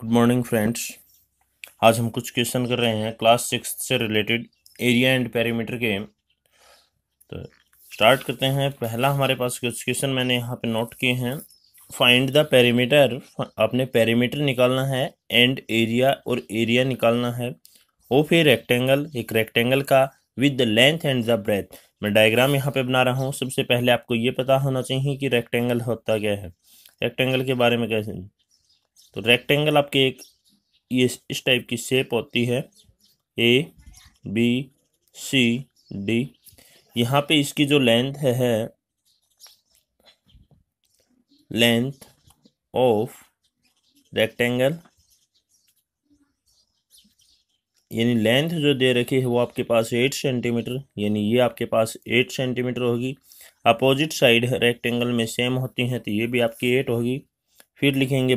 Good morning friends. आज हम कुछ क्वेश्चन कर रहे हैं क्लास 6 से रिलेटेड एरिया एंड पेरीमीटर के। तो स्टार्ट करते हैं। पहला हमारे पास कुछ क्वेश्चन मैंने यहाँ पे नोट किए हैं। फाइंड द पेरीमीटर, आपने पेरीमीटर निकालना है एंड एरिया, और एरिया निकालना है ऑफ ए रेक्टेंगल, एक रेक्टेंगल का, with the length and the breadth. मैं डायग्राम यहाँ पे बना रहा हूँ। सबसे पहले आपको ये पता होना चाहिए कि रेक्टेंगल होता क्या है। रेक्टेंगल के बारे में कैसे, तो रेक्टेंगल आपके एक ये इस टाइप की शेप होती है, ए बी सी डी। यहाँ पे इसकी जो लेंथ है लेंथ ऑफ रेक्टेंगल, यानी लेंथ जो दे रखी है वो आपके पास 8 सेंटीमीटर, यानी ये आपके पास 8 सेंटीमीटर होगी। अपोजिट साइड रेक्टेंगल में सेम होती हैं, तो ये भी आपकी 8 होगी। फिर लिखेंगे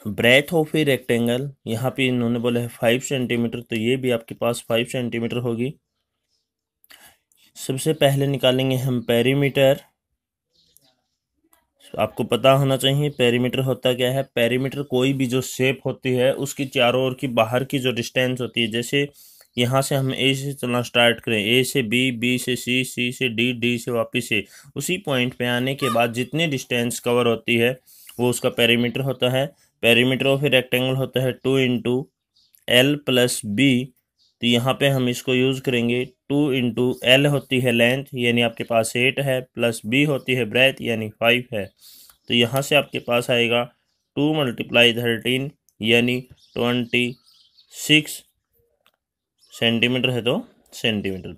ब्रेथ ऑफ ए रेक्टेंगल, यहाँ पे इन्होंने बोला है 5 सेंटीमीटर, तो ये भी आपके पास 5 सेंटीमीटर होगी। सबसे पहले निकालेंगे हम पेरीमीटर। आपको पता होना चाहिए पेरीमीटर होता क्या है। पेरीमीटर कोई भी जो शेप होती है उसकी चारों ओर की बाहर की जो डिस्टेंस होती है, जैसे यहाँ से हम ए से चलना स्टार्ट करें, ए से बी, बी से सी, सी से डी, डी से वापस ए, उसी पॉइंट पे आने के बाद जितनी डिस्टेंस कवर होती है वो उसका पेरीमीटर होता है। पेरीमीटर ऑफ ए रेक्टेंगल होता है 2 इंटू एल प्लस बी। तो यहाँ पे हम इसको यूज़ करेंगे। 2 इंटू एल होती है लेंथ, यानी आपके पास 8 है, प्लस बी होती है ब्रेथ, यानी 5 है। तो यहाँ से आपके पास आएगा 2 मल्टीप्लाई 13, यानी 26 सेंटीमीटर है, तो सेंटीमीटर।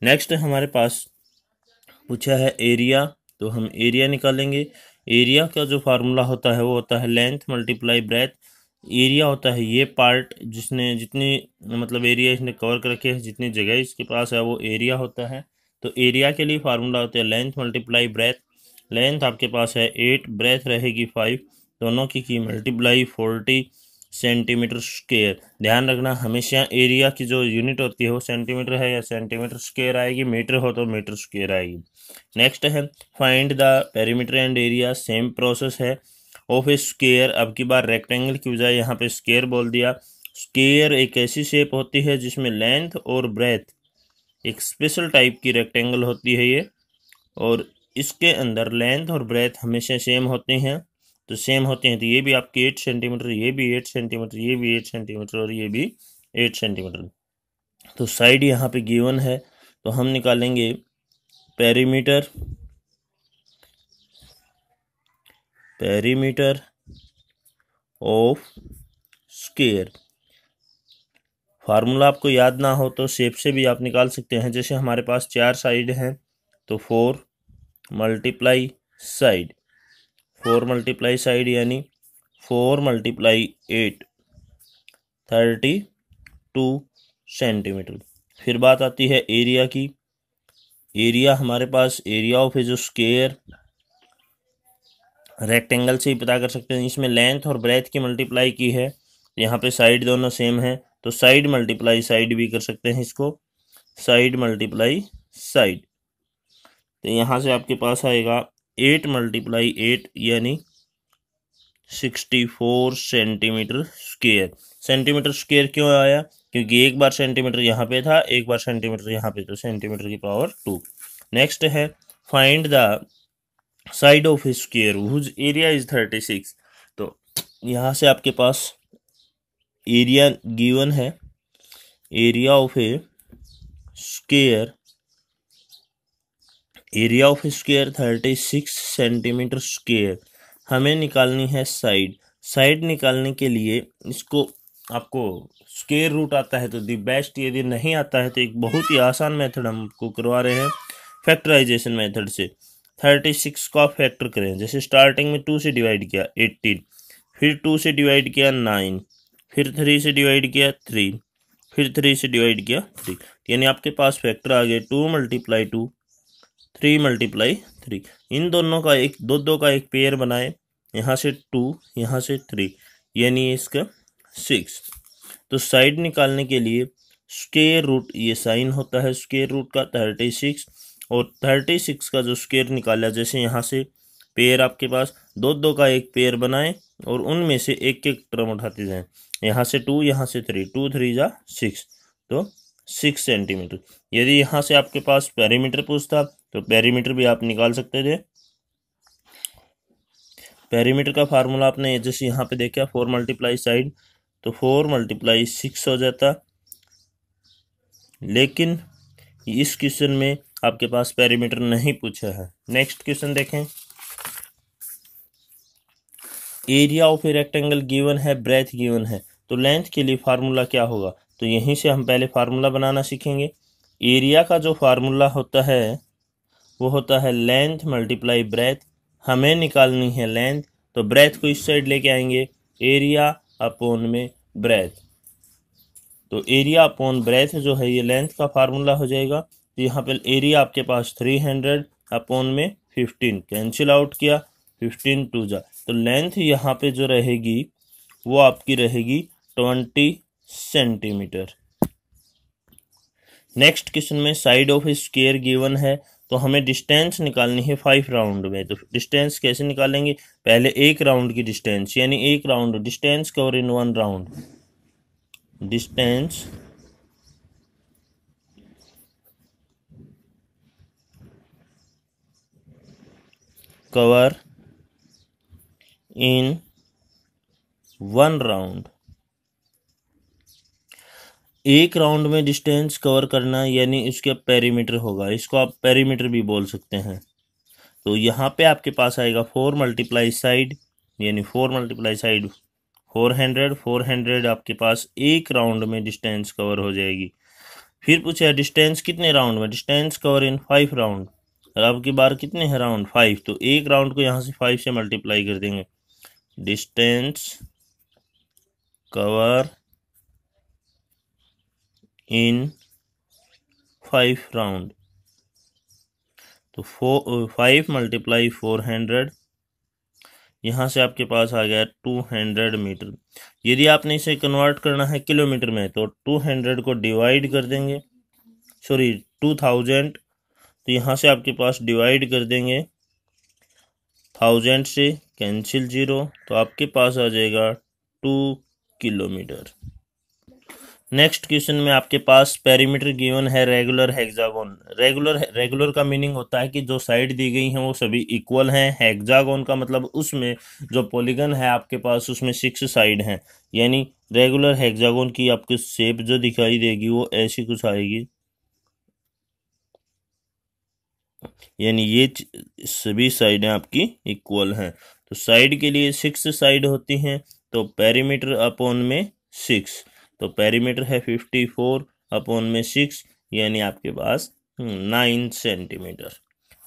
नेक्स्ट हमारे पास पूछा है एरिया, तो हम एरिया निकालेंगे। एरिया का जो फार्मूला होता है वो होता है लेंथ मल्टीप्लाई ब्रेथ। एरिया होता है ये पार्ट जिसने जितनी मतलब एरिया इसने कवर कर रखे है, जितनी जगह इसके पास है वो एरिया होता है। तो एरिया के लिए फार्मूला होता है लेंथ मल्टीप्लाई ब्रेथ। लेंथ आपके पास है 8, ब्रेथ रहेगी 5, दोनों की मल्टीप्लाई 40 सेंटीमीटर स्क्वायर। ध्यान रखना हमेशा एरिया की जो यूनिट होती है वो सेंटीमीटर है या सेंटीमीटर स्क्वायर आएगी, मीटर हो तो मीटर स्क्वायर आएगी। नेक्स्ट है find the perimeter and area, same process है। ऑफ ए स्क्वायर, अब की बार रेक्टेंगल की बजाय यहाँ पे स्क्वायर बोल दिया। स्क्वायर एक ऐसी शेप होती है जिसमें लेंथ और ब्रेथ, एक स्पेशल टाइप की रेक्टेंगल होती है ये, और इसके अंदर लेंथ और ब्रेथ हमेशा सेम होते हैं। तो सेम होते हैं, तो ये भी आपके 8 सेंटीमीटर, ये भी 8 सेंटीमीटर, ये भी 8 सेंटीमीटर और ये भी 8 सेंटीमीटर। तो साइड यहाँ पे गिवन है, तो हम निकालेंगे पेरीमीटर ऑफ स्क्वायर। फार्मूला आपको याद ना हो तो शेप से भी आप निकाल सकते हैं। जैसे हमारे पास 4 साइड हैं, तो 4 मल्टीप्लाई साइड, 4 मल्टीप्लाई साइड यानी 4 मल्टीप्लाई 8, 32 सेंटीमीटर। फिर बात आती है एरिया की। एरिया हमारे पास एरिया ऑफ ए जो स्क्वायर, रेक्टेंगल से ही पता कर सकते हैं। इसमें लेंथ और ब्रेथ की मल्टीप्लाई की है, यहाँ पे साइड दोनों सेम है, तो साइड मल्टीप्लाई साइड भी कर सकते हैं इसको, साइड मल्टीप्लाई साइड। तो यहाँ से आपके पास आएगा 8 मल्टीप्लाई 8, यानी 64 सेंटीमीटर स्क्वायर। सेंटीमीटर स्क्वायर क्यों आया? क्योंकि एक बार सेंटीमीटर यहाँ पे था, एक बार सेंटीमीटर यहाँ पे, तो सेंटीमीटर की पावर 2। नेक्स्ट है find the side of square whose area is 36। तो यहाँ से आपके पास एरिया गिवन है, area of a square, area of square 36 centimetre square. हमें निकालनी है साइड। साइड निकालने के लिए इसको आपको स्क्वायर रूट आता है तो दी बेस्ट, यदि नहीं आता है तो एक बहुत ही आसान मेथड हमको करवा रहे हैं, फैक्टराइजेशन मेथड से। 36 का फैक्टर करें, जैसे स्टार्टिंग में 2 से डिवाइड किया 18, फिर 2 से डिवाइड किया 9, फिर 3 से डिवाइड किया 3, फिर 3 से डिवाइड किया 3, यानी आपके पास फैक्टर आ गए 2 मल्टीप्लाई 2, 3 मल्टीप्लाई 3। इन दोनों का एक दो का एक पेयर बनाए, यहाँ से 2, यहाँ से 3, यानी इसका 6। तो साइड निकालने के लिए स्क्वायर रूट ये साइन होता है स्क्वायर रूट का 36, और 36 का जो स्क्वायर निकाला, जैसे यहाँ से पेयर आपके पास दो दो का एक पेयर बनाएं और उनमें से एक एक टर्म उठाते जाएं। यहाँ से 2, यहाँ से 3, 2 3 जा 6, तो 6 सेंटीमीटर। यदि यहाँ से आपके पास पेरीमीटर पूछता तो पेरीमीटर भी आप निकाल सकते थे। पेरीमीटर का फार्मूला आपने जैसे यहाँ पे देखा 4 मल्टीप्लाई साइड, तो 4 मल्टीप्लाई 6 हो जाता। लेकिन इस क्वेश्चन में आपके पास पेरीमीटर नहीं पूछा है। नेक्स्ट क्वेश्चन देखें। Area of a rectangle given है, ब्रेथ गिवन है, तो लेंथ के लिए फार्मूला क्या होगा? तो यहीं से हम पहले फार्मूला बनाना सीखेंगे। एरिया का जो फार्मूला होता है वो होता है लेंथ मल्टीप्लाई ब्रेथ। हमें निकालनी है लेंथ, तो ब्रेथ को इस साइड लेके आएंगे, एरिया अपॉन में ब्रेथ। तो एरिया अपॉन ब्रेथ जो है ये लेंथ का फार्मूला हो जाएगा। तो यहाँ पे एरिया आपके पास 300 अपॉन में 15 कैंसिल आउट किया, 15 2 जा, तो लेंथ यहाँ पे जो रहेगी वो आपकी रहेगी 20 सेंटीमीटर। नेक्स्ट क्वेश्चन में side of a square given है, तो हमें डिस्टेंस निकालनी है 5 राउंड में। तो डिस्टेंस कैसे निकालेंगे? पहले एक राउंड की डिस्टेंस, यानी एक round distance cover in 1 round, distance cover in 1 round. एक राउंड में डिस्टेंस कवर करना यानी इसका पेरीमीटर होगा, इसको आप पेरीमीटर भी बोल सकते हैं। तो यहाँ पे आपके पास आएगा 4 मल्टीप्लाई साइड, यानी 4 मल्टीप्लाई साइड 400, 400 आपके पास एक राउंड में डिस्टेंस कवर हो जाएगी। फिर पूछा डिस्टेंस कितने राउंड में? Distance cover in 5 round. और अब की बार कितने हैं राउंड? 5, तो एक राउंड को यहाँ से 5 से मल्टीप्लाई कर देंगे। डिस्टेंस कवर इन 5 राउंड, तो 5 मल्टीप्लाई 400, यहाँ से आपके पास आ गया 200 मीटर। यदि आपने इसे कन्वर्ट करना है किलोमीटर में तो 200 को डिवाइड कर देंगे, सॉरी 2000, तो यहाँ से आपके पास डिवाइड कर देंगे 1000 से, कैंसिल 0, तो आपके पास आ जाएगा 2 किलोमीटर। नेक्स्ट क्वेश्चन में आपके पास पेरीमीटर गिवन है रेगुलर हेक्सागोन। रेगुलर का मीनिंग होता है कि जो साइड दी गई हैं वो सभी इक्वल हैं। हेक्सागोन का मतलब उसमें जो पॉलीगन है आपके पास उसमें 6 साइड हैं, यानी रेगुलर हेक्सागोन की आपको शेप जो दिखाई देगी वो ऐसी कुछ आएगी, यानी ये सभी साइडें आपकी इक्वल हैं। तो साइड के लिए 6 साइड होती हैं, तो पेरीमीटर अपॉन में 6, तो पेरीमीटर है 54 अपॉन में 6, यानी आपके पास 9 सेंटीमीटर।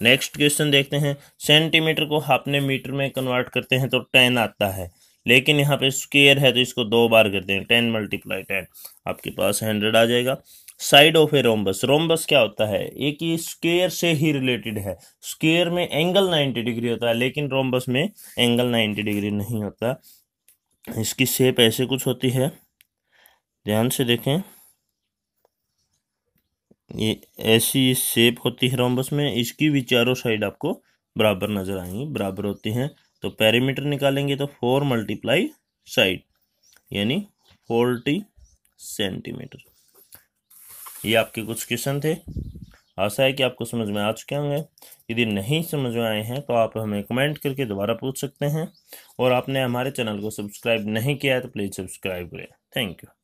नेक्स्ट क्वेश्चन देखते हैं। सेंटीमीटर को आपने मीटर में कन्वर्ट करते हैं तो 10 आता है, लेकिन यहाँ पे स्क्वायर है तो इसको 2 बार करते हैं, 10 मल्टीप्लाई 10, आपके पास 100 आ जाएगा। Side of a rhombus, rhombus क्या होता है? एक ही स्क्वायर से ही रिलेटेड है। स्क्वायर में एंगल 90 डिग्री होता है, लेकिन रोम्बस में एंगल 90 डिग्री नहीं होता। इसकी शेप ऐसे कुछ होती है, ध्यान से देखें, ये ऐसी शेप होती है रोम्बस में। इसकी भी चारों साइड आपको बराबर नजर आएंगी, बराबर होती हैं। तो पेरीमीटर निकालेंगे तो 4 मल्टीप्लाई साइड, यानी 40 सेंटीमीटर। ये आपके कुछ क्वेश्चन थे। आशा है कि आपको समझ में आ चुके होंगे। यदि नहीं समझ में आए हैं तो आप हमें कमेंट करके दोबारा पूछ सकते हैं, और आपने हमारे चैनल को सब्सक्राइब नहीं किया है तो प्लीज़ सब्सक्राइब करें। Thank you.